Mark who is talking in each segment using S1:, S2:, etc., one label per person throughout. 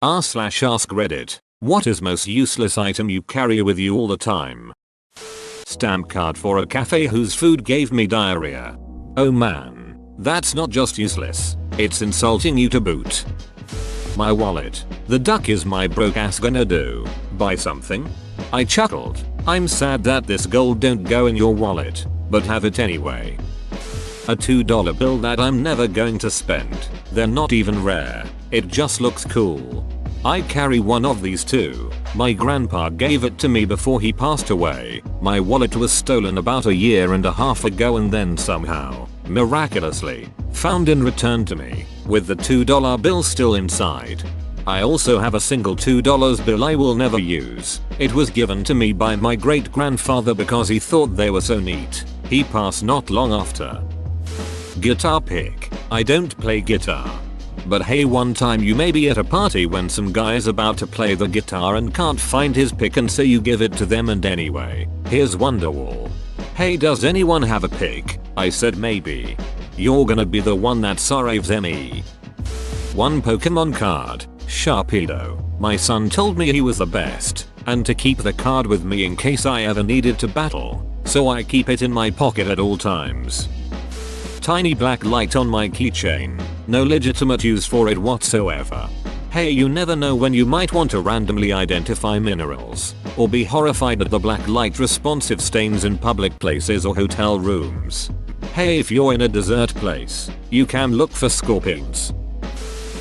S1: r/ask Reddit. What is most useless item you carry with you all the time? Stamp card for a cafe whose food gave me diarrhea. Oh man, that's not just useless, it's insulting you to boot. My wallet. The duck is my broke ass gonna do? Buy something? I chuckled. I'm sad that this gold don't go in your wallet, but have it anyway. A $2 bill that I'm never going to spend. They're not even rare. It just looks cool. I carry one of these too. My grandpa gave it to me before he passed away. My wallet was stolen about a year and a half ago and then somehow, miraculously, found and returned to me, with the $2 bill still inside. I also have a single $2 bill I will never use. It was given to me by my great grandfather because he thought they were so neat. He passed not long after. Guitar pick. I don't play guitar. But hey, one time you may be at a party when some guy is about to play the guitar and can't find his pick, and so you give it to them, and anyway, here's Wonderwall. Hey, does anyone have a pick? I said maybe. You're gonna be the one that saves me. One Pokemon card. Sharpedo. My son told me he was the best, and to keep the card with me in case I ever needed to battle, so I keep it in my pocket at all times. Tiny black light on my keychain. No legitimate use for it whatsoever. Hey, you never know when you might want to randomly identify minerals, or be horrified at the black light responsive stains in public places or hotel rooms. Hey, if you're in a desert place, you can look for scorpions.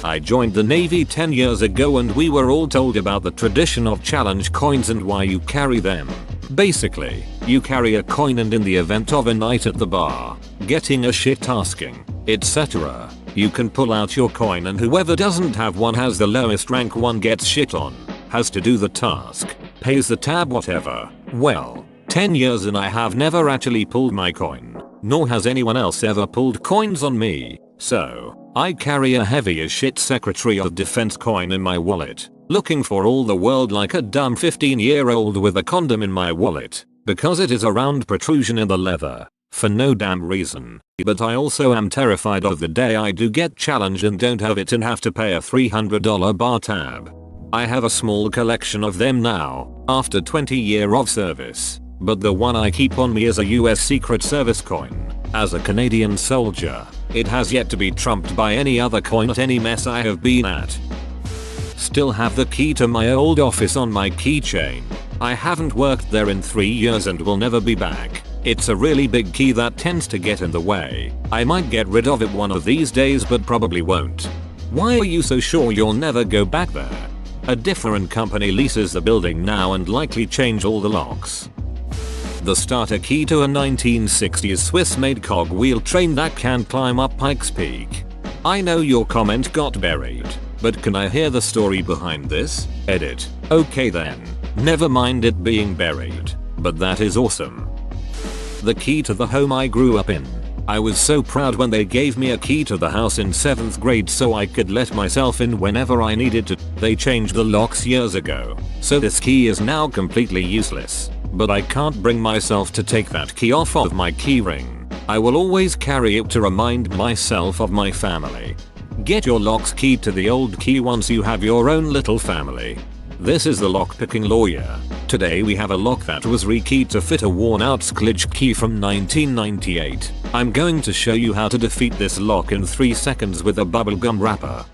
S1: I joined the Navy 10 years ago and we were all told about the tradition of challenge coins and why you carry them. Basically, you carry a coin and in the event of a night at the bar, getting a shit tasking, etc., you can pull out your coin and whoever doesn't have one has the lowest rank one gets shit on, has to do the task, pays the tab, whatever. Well, 10 years and I have never actually pulled my coin, nor has anyone else ever pulled coins on me, so I carry a heavy as shit Secretary of Defense coin in my wallet, looking for all the world like a dumb 15-year-old with a condom in my wallet, because it is a round protrusion in the leather, for no damn reason. But I also am terrified of the day I do get challenged and don't have it and have to pay a $300 bar tab. I have a small collection of them now, after 20 years of service, but the one I keep on me is a US Secret Service coin. As a Canadian soldier, it has yet to be trumped by any other coin at any mess I have been at. Still have the key to my old office on my keychain. I haven't worked there in 3 years and will never be back. It's a really big key that tends to get in the way. I might get rid of it one of these days but probably won't. Why are you so sure you'll never go back there? A different company leases the building now and likely change all the locks. The starter key to a 1960s Swiss-made cogwheel train that can climb up Pikes Peak. I know your comment got buried, but can I hear the story behind this? Edit. Okay then. Never mind it being buried, but that is awesome. The key to the home I grew up in. I was so proud when they gave me a key to the house in 7th grade so I could let myself in whenever I needed to. They changed the locks years ago, so this key is now completely useless. But I can't bring myself to take that key off of my keyring. I will always carry it to remind myself of my family. Get your locks keyed to the old key once you have your own little family. This is the lockpicking lawyer. Today we have a lock that was rekeyed to fit a worn out Skillich key from 1998. I'm going to show you how to defeat this lock in 3 seconds with a bubblegum wrapper.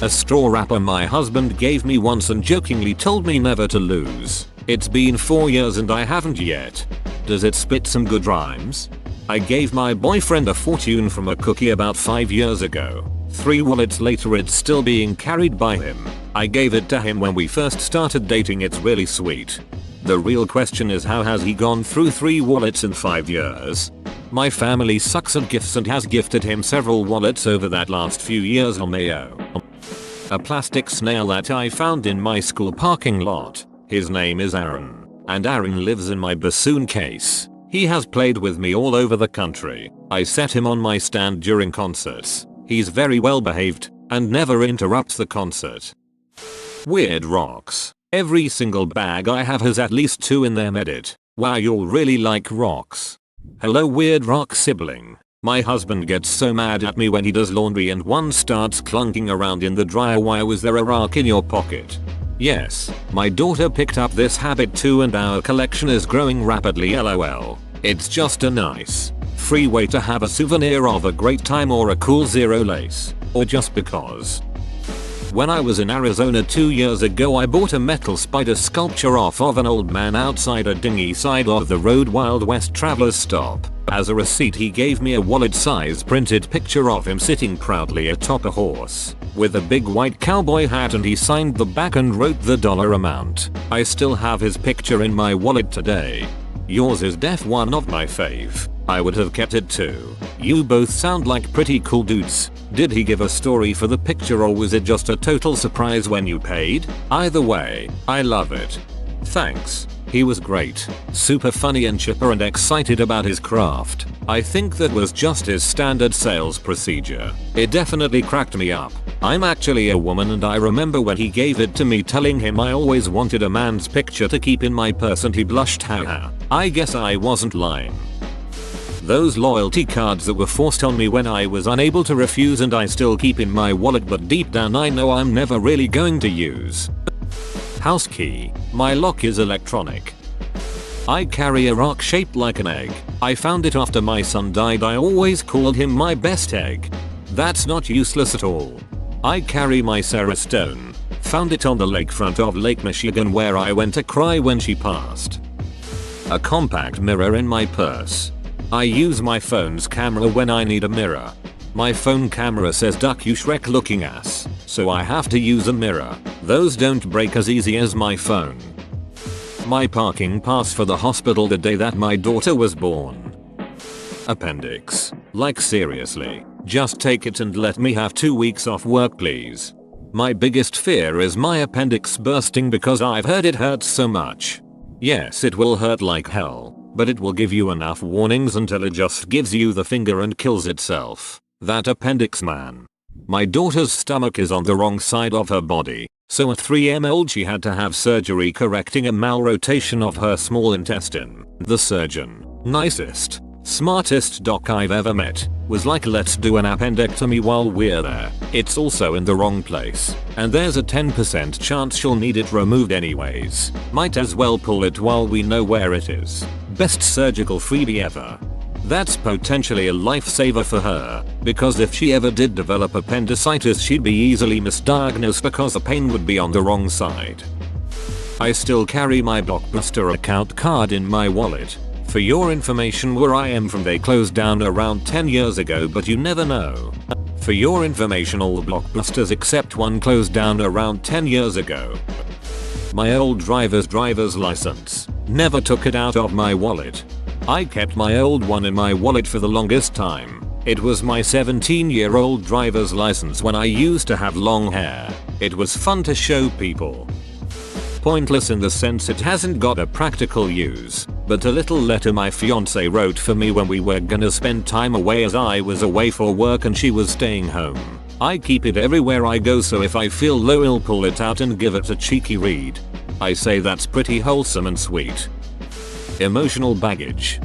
S1: A straw wrapper my husband gave me once and jokingly told me never to lose. It's been 4 years and I haven't yet. Does it spit some good rhymes? I gave my boyfriend a fortune from a cookie about 5 years ago. 3 wallets later it's still being carried by him. I gave it to him when we first started dating. It's really sweet. The real question is, how has he gone through 3 wallets in 5 years? My family sucks at gifts and has gifted him several wallets over that last few years. A plastic snail that I found in my school parking lot. His name is Aaron, and Aaron lives in my bassoon case. He has played with me all over the country. I set him on my stand during concerts. He's very well behaved and never interrupts the concert. Weird rocks. Every single bag I have has at least 2 in them. Edit. Wow, you'll really like rocks. Hello weird rock sibling. My husband gets so mad at me when he does laundry and one starts clunking around in the dryer. Why was there a rock in your pocket? Yes, my daughter picked up this habit too and our collection is growing rapidly lol. It's just a nice, free way to have a souvenir of a great time or a cool zero lace, or just because. When I was in Arizona 2 years ago I bought a metal spider sculpture off of an old man outside a dingy side of the road Wild West Travelers stop. As a receipt he gave me a wallet-sized printed picture of him sitting proudly atop a horse, with a big white cowboy hat, and he signed the back and wrote the dollar amount. I still have his picture in my wallet today. Yours is def one of my fave. I would have kept it too. You both sound like pretty cool dudes. Did he give a story for the picture or was it just a total surprise when you paid? Either way, I love it. Thanks. He was great, super funny and chipper and excited about his craft. I think that was just his standard sales procedure. It definitely cracked me up. I'm actually a woman and I remember when he gave it to me telling him I always wanted a man's picture to keep in my purse and he blushed. Haha. I guess I wasn't lying. Those loyalty cards that were forced on me when I was unable to refuse and I still keep in my wallet but deep down I know I'm never really going to use. House key. My lock is electronic. I carry a rock shaped like an egg. I found it after my son died. I always called him my best egg. That's not useless at all. I carry my Sarah Stone. Found it on the lakefront of Lake Michigan where I went to cry when she passed. A compact mirror in my purse. I use my phone's camera when I need a mirror. My phone camera says duck you Shrek looking ass, so I have to use a mirror. Those don't break as easy as my phone. My parking pass for the hospital the day that my daughter was born. Appendix. Like seriously, just take it and let me have 2 weeks off work please. My biggest fear is my appendix bursting because I've heard it hurts so much. Yes, it will hurt like hell, but it will give you enough warnings until it just gives you the finger and kills itself. That appendix man. My daughter's stomach is on the wrong side of her body, so at 3 old she had to have surgery correcting a malrotation of her small intestine. The surgeon, nicest, smartest doc I've ever met, was like let's do an appendectomy while we're there. It's also in the wrong place, and there's a 10% chance she'll need it removed anyways. Might as well pull it while we know where it is. Best surgical freebie ever. That's potentially a lifesaver for her, because if she ever did develop appendicitis she'd be easily misdiagnosed because the pain would be on the wrong side. I still carry my Blockbuster account card in my wallet. For your information where I am from they closed down around 10 years ago but you never know. For your information all the Blockbusters except one closed down around 10 years ago. My old driver's license. Never took it out of my wallet. I kept my old one in my wallet for the longest time. It was my 17-year-old driver's license when I used to have long hair. It was fun to show people. Pointless in the sense it hasn't got a practical use, but a little letter my fiance wrote for me when we were gonna spend time away as I was away for work and she was staying home. I keep it everywhere I go so if I feel low I'll pull it out and give it a cheeky read. I say that's pretty wholesome and sweet. Emotional baggage.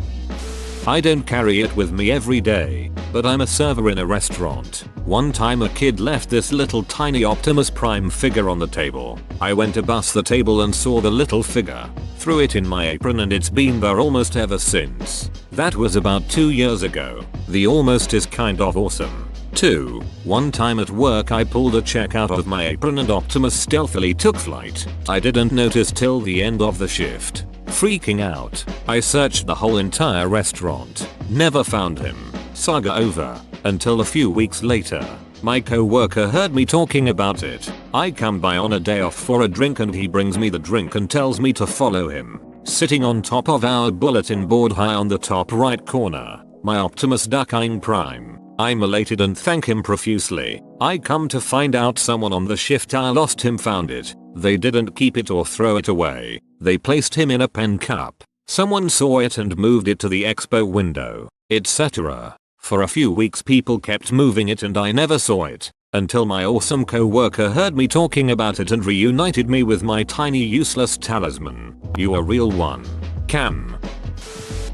S1: I don't carry it with me every day, but I'm a server in a restaurant. One time a kid left this little tiny Optimus Prime figure on the table. I went to bus the table and saw the little figure, threw it in my apron and it's been there almost ever since. That was about 2 years ago. The almost is kind of awesome. 2. One time at work I pulled a check out of my apron and Optimus stealthily took flight. I didn't notice till the end of the shift. Freaking out, I searched the whole entire restaurant. Never found him. Saga over. Until a few weeks later. My co-worker heard me talking about it. I come by on a day off for a drink and he brings me the drink and tells me to follow him. Sitting on top of our bulletin board high on the top right corner. My Optimus Duckine Prime. I'm elated and thank him profusely. I come to find out someone on the shift I lost him found it. They didn't keep it or throw it away. They placed him in a pen cup. Someone saw it and moved it to the expo window, etc. For a few weeks people kept moving it and I never saw it. Until my awesome co-worker heard me talking about it and reunited me with my tiny useless talisman. You a real one. Cam.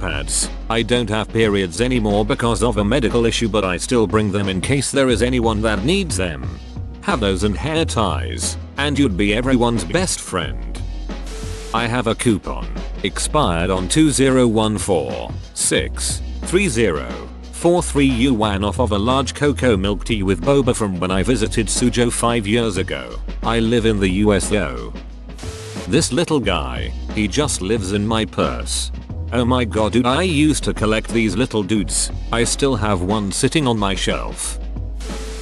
S1: pads. I don't have periods anymore because of a medical issue, but I still bring them in case there is anyone that needs them. Have those and hair ties, and you'd be everyone's best friend. I have a coupon, expired on 2014-6-30-43 yuan off of a large cocoa milk tea with boba from when I visited Suzhou 5 years ago. I live in the US though. This little guy, he just lives in my purse. Oh my god dude, I used to collect these little dudes. I still have one sitting on my shelf.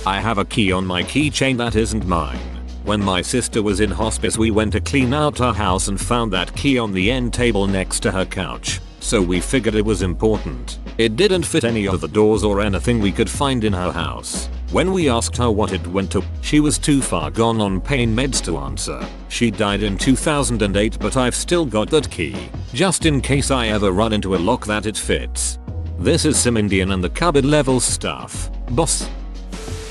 S1: I have a key on my keychain that isn't mine. When my sister was in hospice we went to clean out her house and found that key on the end table next to her couch, so we figured it was important. It didn't fit any of the doors or anything we could find in her house. When we asked her what it went to, she was too far gone on pain meds to answer. She died in 2008, but I've still got that key, just in case I ever run into a lock that it fits. This is some Indian and the cupboard level stuff, boss.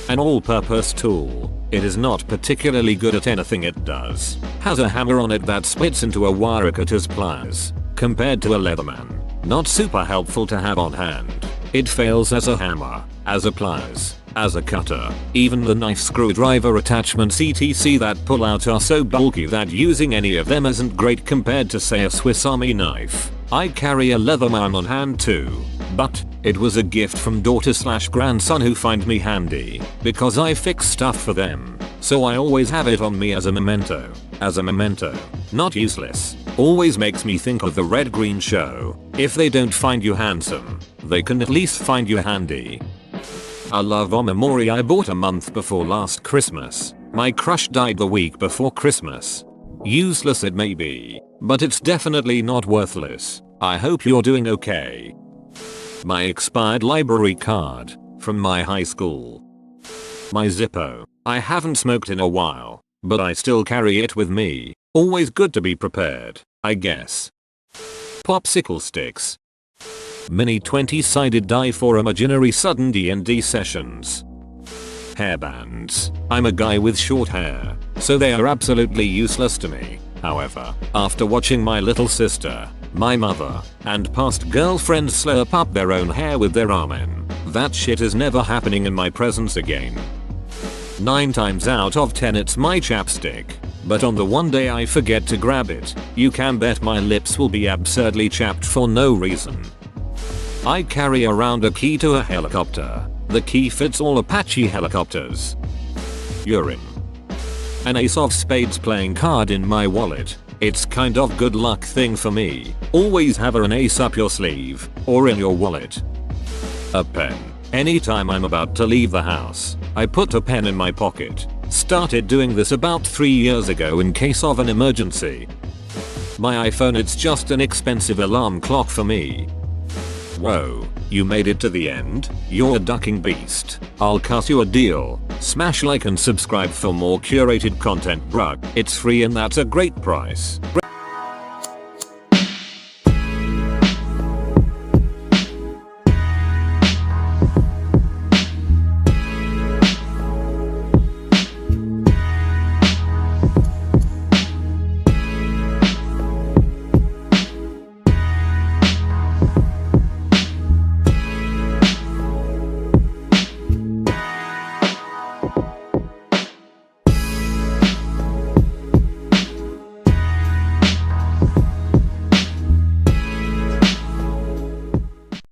S1: An all-purpose tool. It is not particularly good at anything it does. Has a hammer on it that splits into a wire cutter's pliers. Compared to a Leatherman, not super helpful to have on hand. It fails as a hammer, as a pliers, as a cutter. Even the knife screwdriver attachments etc that pull out are so bulky that using any of them isn't great compared to say a Swiss Army knife. I carry a Leatherman on hand too, but it was a gift from daughter/grandson who find me handy because I fix stuff for them, so I always have it on me as a memento. As a memento. Not useless. Always makes me think of the Red Green Show. If they don't find you handsome, they can at least find you handy. A love Omamori I bought a month before last Christmas. My crush died the week before Christmas. Useless it may be, but it's definitely not worthless. I hope you're doing okay. My expired library card from my high school. My Zippo. I haven't smoked in a while, but I still carry it with me. Always good to be prepared, I guess. Popsicle sticks. Mini 20-sided die for imaginary sudden D&D sessions. Hairbands. I'm a guy with short hair, so they are absolutely useless to me. However, after watching my little sister, my mother, and past girlfriends slurp up their own hair with their ramen, that shit is never happening in my presence again. 9 times out of 10 it's my chapstick, but on the one day I forget to grab it, you can bet my lips will be absurdly chapped for no reason. I carry around a key to a helicopter. The key fits all Apache helicopters. Urine. An ace of spades playing card in my wallet. It's kind of good luck thing for me. Always have an ace up your sleeve or in your wallet. A pen. Anytime I'm about to leave the house, I put a pen in my pocket. Started doing this about 3 years ago in case of an emergency. My iPhone, it's just an expensive alarm clock for me. Whoa, you made it to the end? You're a ducking beast. I'll cut you a deal. Smash like and subscribe for more curated content, bruh. It's free and that's a great price.